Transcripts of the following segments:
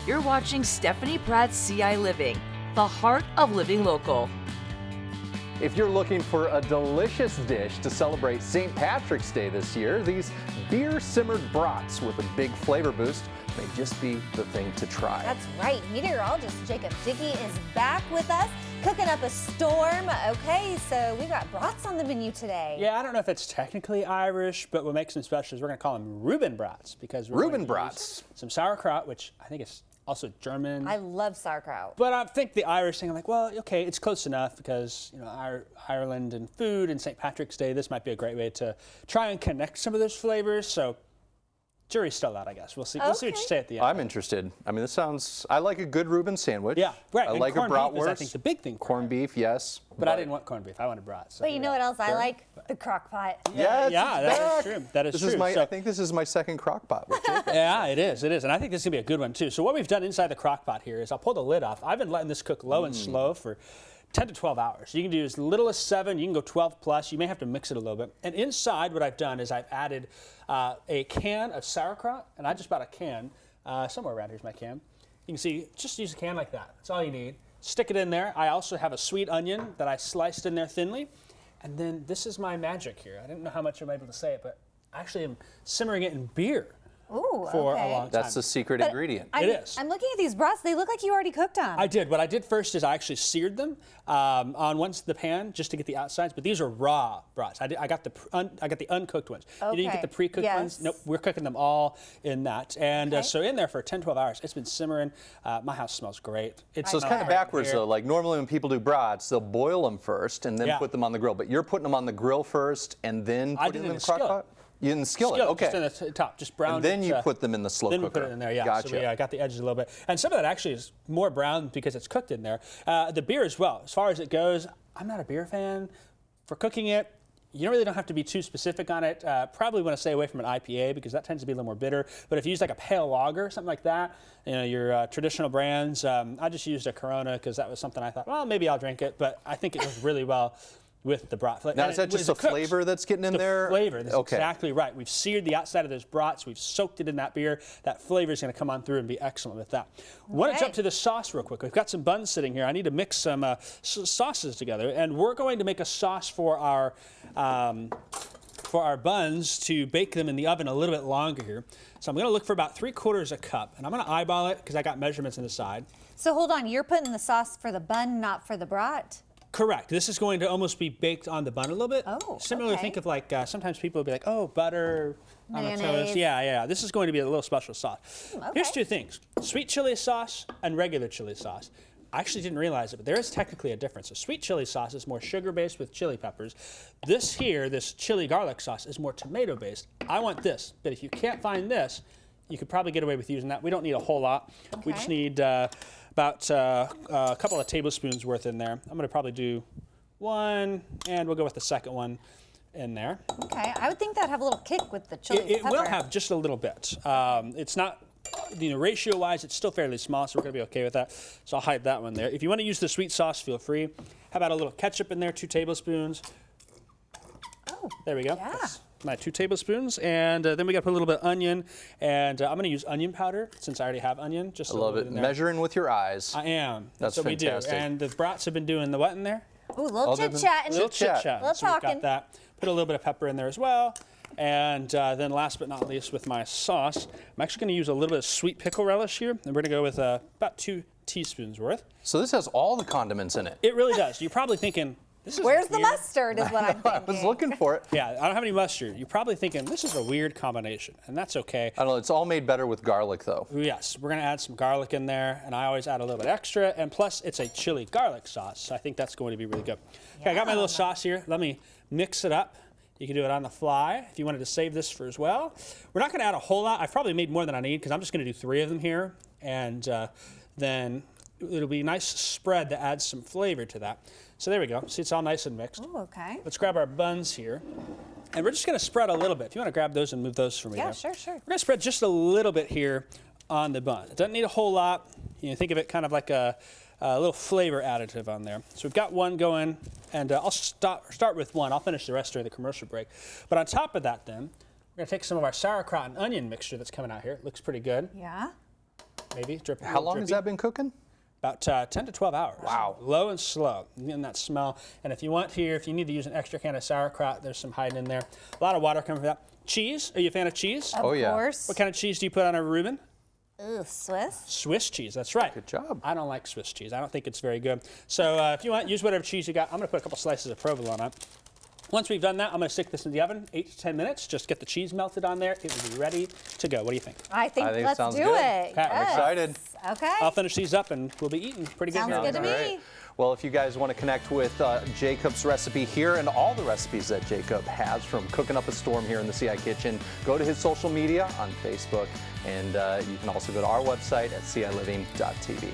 You're watching Stephanie Pratt's ciLiving, the heart of living local. If you're looking for a delicious dish to celebrate St. Patrick's Day this year, these beer-simmered brats with a big flavor boost may just be the thing to try. That's right. Meteorologist Jacob Dickey is back with us, cooking up a storm. Okay, so we got brats on the menu today. Yeah, I don't know if it's technically Irish, but what makes them special is we're going to call them Reuben Brats because we're Reuben Brats. Some sauerkraut, which I think is also German. I love sauerkraut. But I think the Irish thing, I'm like, well, okay, it's close enough because, you know, Ireland and food and St. Patrick's Day, this might be a great way to try and connect some of those flavors. So jury's still out, I guess. We'll see. We'll see what you say at the end. I'm interested. I mean, this sounds, I like a good Reuben sandwich. Yeah, right. I and like a bratwurst. I think the big thing. Corned beef, yes. But I didn't want corned beef. I wanted brats. So But you know what else I like? The crock pot. Yes, yeah, that is true. That is true. I think this is my second crock pot with Jacob. Yeah, it is. It is. And I think this is going to be a good one, too. So what we've done inside the crock pot here is I'll pull the lid off. I've been letting this cook low and slow for 10 to 12 hours. You can do as little as 7. You can go 12 plus. You may have to mix it a little bit. And inside what I've done is I've added a can of sauerkraut. And I just bought a can. Somewhere around here's my can. You can see, just use a can like that. That's all you need. Stick it in there. I also have a sweet onion that I sliced in there thinly. And then this is my magic here. I didn't know how much I'm able to say it, but I actually am simmering it in beer. Ooh, for okay. a long time. That's the secret ingredient. It is. I'm looking at these brats. They look like you already cooked them. I did. What I did first is I actually seared them on the pan just to get the outsides. But these are raw brats. I got the uncooked ones. Okay. You didn't get the pre-cooked ones. Nope. We're cooking them all in that. And so in there for 10, 12 hours, it's been simmering. My house smells great. So it's kind of backwards though. Like normally when people do brats, they'll boil them first and then put them on the grill. But you're putting them on the grill first and then putting them in the crock pot? You in the skillet, okay. Just in the top, just brown. And then you put them in the slow cooker. Then we put it in there, yeah. Gotcha. So we got the edges a little bit. And some of that actually is more brown because it's cooked in there. The beer as well. As far as it goes, I'm not a beer fan. For cooking it, you really don't have to be too specific on it. Probably want to stay away from an IPA because that tends to be a little more bitter. But if you use like a pale lager, something like that, you know, your traditional brands, I just used a Corona because that was something I thought, well, maybe I'll drink it. But I think it goes really well with the brat. Now, is that just the flavor that's getting in there? The flavor, that's exactly right. We've seared the outside of those brats. We've soaked it in that beer. That flavor is going to come on through and be excellent with that. I want to jump to the sauce real quick. We've got some buns sitting here. I need to mix some sauces together, and we're going to make a sauce for our buns to bake them in the oven a little bit longer here. So I'm going to look for about 3/4 cup, and I'm going to eyeball it because I got measurements on the side. So hold on, you're putting the sauce for the bun, not for the brat? Correct. This is going to almost be baked on the bun a little bit. Oh, Similarly, think of like sometimes people will be like, oh, butter on the Mayonnaise. toast. Yeah. This is going to be a little special sauce. Okay. Here's 2 things: sweet chili sauce and regular chili sauce. I actually didn't realize it, but there is technically a difference. A sweet chili sauce is more sugar-based with chili peppers. This chili garlic sauce, is more tomato-based. I want this, but if you can't find this, you could probably get away with using that. We don't need a whole lot. Okay. We just need about a couple of tablespoons worth in there. I'm going to probably do 1, and we'll go with the second one in there. Okay, I would think that'd have a little kick with the chili It pepper. will have just a little bit. It's not, ratio-wise, it's still fairly small, so we're going to be okay with that. So I'll hide that one there. If you want to use the sweet sauce, feel free. How about a little ketchup in there, 2 tablespoons. Oh, there we go. yeah. That's my 2 tablespoons, and then we got to put a little bit of onion, and I'm going to use onion powder since I already have onion. Just I love it. Measuring with your eyes. I am. That's what fantastic. we do. And the brats have been doing the what in there? Ooh, a little chit-chatting. Little chit-chat. Little So we've talking. got that. Put a little bit of pepper in there as well. And then last but not least with my sauce, I'm actually going to use a little bit of sweet pickle relish here. And we're going to go with about 2 teaspoons worth. So this has all the condiments in it. It really does. You're probably thinking, this is Where's the weird. mustard is what I'm thinking. I was looking for it. Yeah, I don't have any mustard. You're probably thinking, this is a weird combination. And that's okay. I don't know. It's all made better with garlic, though. Yes, we're going to add some garlic in there, and I always add a little bit extra, and plus it's a chili garlic sauce, so I think that's going to be really good. Okay, I got my little sauce here. Let me mix it up. You can do it on the fly if you wanted to save this for as well. We're not going to add a whole lot. I've probably made more than I need because I'm just going to do 3 of them here, and then it'll be a nice spread that adds some flavor to that. So there we go. See, it's all nice and mixed. Ooh, okay. Let's grab our buns here. And we're just going to spread a little bit. If you want to grab those and move those for me. Yeah, there. sure. We're going to spread just a little bit here on the bun. It doesn't need a whole lot. You know, think of it kind of like a little flavor additive on there. So we've got one going, and I'll start with one. I'll finish the rest during the commercial break. But on top of that then, we're going to take some of our sauerkraut and onion mixture that's coming out here. It looks pretty good. Yeah. maybe. Drip, How long has that been cooking? About 10 to 12 hours. Wow. Low and slow. You're getting that smell. And if you want here, if you need to use an extra can of sauerkraut, there's some hiding in there. A lot of water coming from that. Cheese. Are you a fan of cheese? Oh, yeah. Of course. What kind of cheese do you put on a Reuben? Ooh, Swiss. Swiss cheese, that's right. Good job. I don't like Swiss cheese. I don't think it's very good. So if you want, use whatever cheese you got. I'm going to put a couple slices of provolone on it. Once we've done that, I'm going to stick this in the oven, 8 to 10 minutes. Just get the cheese melted on there. It will be ready to go. What do you think? I think it let's sounds do good. it. Okay, I'm Yes. excited. Okay. I'll finish these up and we'll be eating pretty good. Sounds here. good to me. Great. Well, if you guys want to connect with Jacob's recipe here and all the recipes that Jacob has from cooking up a storm here in the CI Kitchen, go to his social media on Facebook, and you can also go to our website at ciLiving.tv.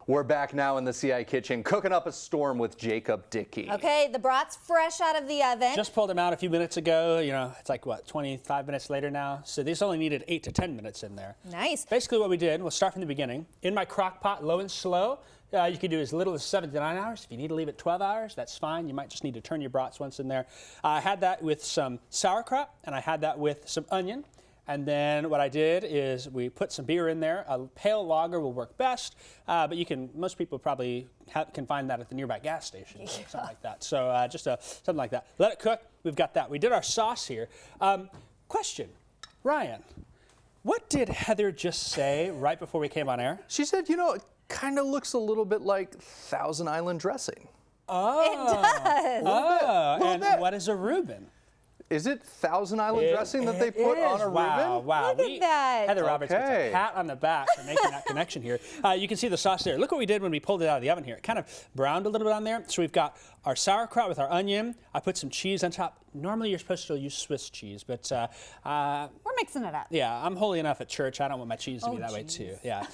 We're back now in the CI Kitchen, cooking up a storm with Jacob Dickey. Okay, the brat's fresh out of the oven. Just pulled them out a few minutes ago. You know, it's like, what, 25 minutes later now? So these only needed 8 to 10 minutes in there. Nice. Basically what we did, we'll start from the beginning. In my crock pot, low and slow, you can do as little as 7 to 9 hours. If you need to leave it 12 hours, that's fine. You might just need to turn your brats once in there. I had that with some sauerkraut, and I had that with some onion. And then what I did is we put some beer in there. A pale lager will work best, but most people probably can find that at the nearby gas station, or something like that. So something like that. Let it cook. We've got that. We did our sauce here. Question, Ryan, what did Heather just say right before we came on air? She said, you know, it kind of looks a little bit like Thousand Island dressing. Oh, It does. and bit. what is a Reuben? Is it Thousand Island dressing that they put on a Wow, Reuben? wow. Look at that. Heather Roberts gets Okay. a pat on the back for making that connection here. You can see the sauce there. Look what we did when we pulled it out of the oven here. It kind of browned a little bit on there. So we've got our sauerkraut with our onion. I put some cheese on top. Normally you're supposed to use Swiss cheese, but We're mixing it up. yeah, I'm holy enough at church. I don't want my cheese to be Oh, that way geez. too. Yeah,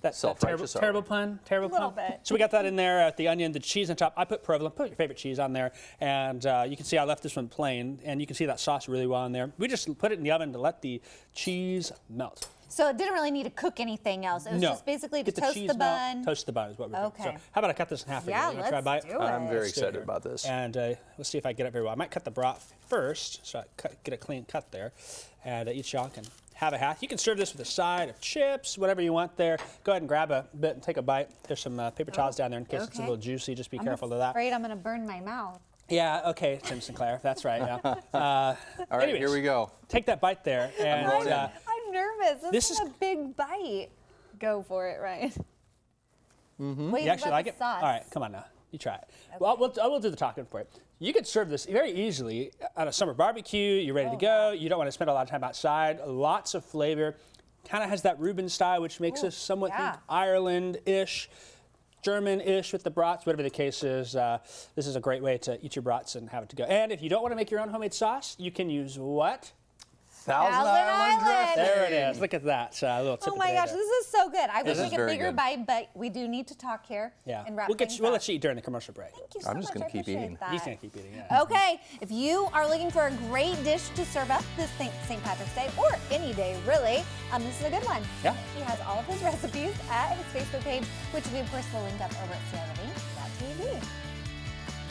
that's Self-righteous terrible pun. Terrible A little pun. bit. So we got that in there, the onion, the cheese on top. I put provolone. Put your favorite cheese on there, and you can see I left this one plain, and you can see that sauce really well in there. We just put it in the oven to let the cheese melt. So it didn't really need to cook anything else. It was just basically to Get toast cheese the melt, bun. Toast the bun is what we're doing. Okay. So how about I cut this in half again? Yeah, You wanna try a let's bite? do I'm it. very Let's do it excited here. about this. And let's see if I get it very well. I might cut the brat first, so I get a clean cut there. And each y'all can have a half. You can serve this with a side of chips, whatever you want there. Go ahead and grab a bit and take a bite. There's some paper towels down there in case it's a okay. little juicy. Just be I'm careful of that. afraid I'm going to burn my mouth. Yeah, okay, Tim Sinclair. That's right. Yeah. All right, anyways, here we go. Take that bite there. And going in. I'm nervous. This This is is- a big bite. Go for it, Ryan. Mm-hmm. What do you you actually think like about it? the sauce? All right, come on now. You try it. Well, I will do the talking for you. You could serve this very easily on a summer barbecue. You're ready to go. You don't want to spend a lot of time outside. Lots of flavor. Kind of has that Reuben style, which makes us somewhat yeah. think Ireland-ish, German-ish with the brats, whatever the case is. This is a great way to eat your brats and have it to go. And if you don't want to make your own homemade sauce, you can use what? Thousand Island. Island dressing. There it is. Look at that. A little tip Oh of my the day gosh, there. this is so good. I wish is we could very bigger good. bite, but we do need to talk here Yeah. and wrap We'll things we'll up. let you eat during the commercial break. Thank you so I'm just much. gonna I keep appreciate eating. that. He's going to keep eating, yeah. Okay, if you are looking for a great dish to serve up this St. Patrick's Day, or any day really, this is a good one. Yeah. He has all of his recipes at his Facebook page, which we of course will link up over at ciLiving.tv.